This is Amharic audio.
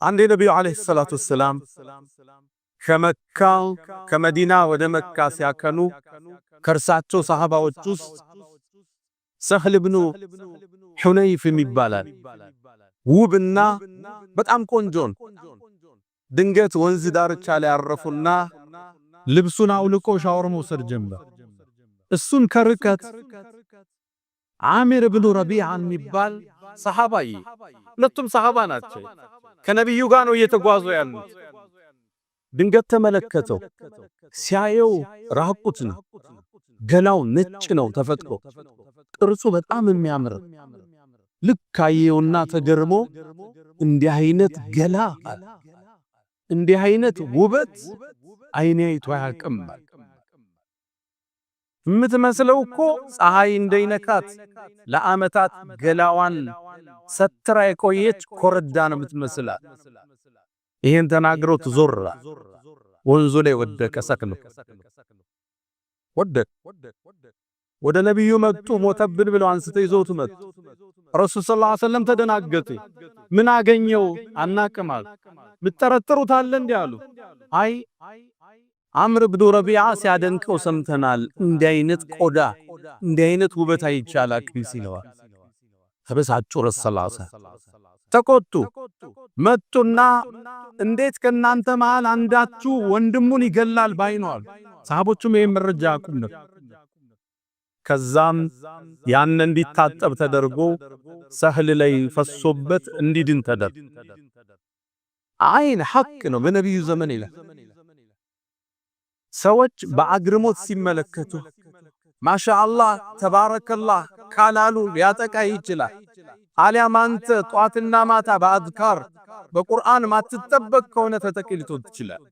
አንድ የነቢዩ ዓለይሂ ሰላቱ ወሰላም ከመዲና ወደ መካ ሲያቀኑ ከእርሳቸው ሰሃባዎች ውስጥ ሰህል ብኑ ሁነይፍ ይባላል። ውብና በጣም ቆንጆን ድንገት ወንዝ ዳርቻ ላይ ያረፉና ልብሱን አውልቆ ሻወር መውሰድ ጀመረ። እሱን ከርቀት ዓሚር ብኑ ረቢዓ የሚባል ሰሃባይ፣ ሁለቱም ሰሃባ ናቸው። ከነብዩ ጋር ነው እየተጓዙ ያሉት። ድንገት ተመለከተው። ሲያየው ራቁት ነው፣ ገላው ነጭ ነው ተፈጥሮ፣ ቅርጹ በጣም የሚያምር። ልክ አየውና ተገርሞ እንዲህ አይነት ገላ፣ እንዲህ አይነት ውበት አይኔ አይቶ አያውቅም። የምትመስለው እኮ ፀሐይ እንደይነካት ለዓመታት ገላዋን ሰትራ የቆየች ኮረዳ ነው የምትመስላት። ይሄን ተናግረው ተዞራ ወንዙ ላይ ወደቀ። ሰክኖ ወደቀ። ወደ ነብዩ መጡ። ሞተብን ብለው አንስተው ይዘውት መጡ። ረሱል ሰለላሁ ዐለይሂ ወሰለም ተደናገጡ። ምን አገኘው? አናቅማል። ምትጠረጥሩት አለ እንዴ አሉ። አይ ዓምር ብኑ ረቢዓ ሲያደንቀው ሰምተናል። እንዲህ አይነት ቆዳ፣ እንዲህ አይነት ውበት አይቻላል ሲለዋል። ተበሳጩ። ረሱል ተቆጡ። መጡና እንዴት ከናንተ መሃል አንዳችሁ ወንድሙን ይገላል ባይኗል? ሰሃቦቹም ይሄን መረጃ ያቁም ነው። ከዛም ያን እንዲታጠብ ተደርጎ ሰህል ላይ ፈሶበት እንዲድን ተደረገ። አይን ሐቅ ነው በነብዩ ዘመን ይላል። ሰዎች በአግርሞት ሲመለከቱ ማሻአላህ ተባረከላህ ካላሉ ሊያጠቃ ይችላል። አሊያም አንተ ጧትና ማታ በአዝካር በቁርአን ማትጠበቅ ከሆነ ተጠቂ ልትሆን ትችላለህ።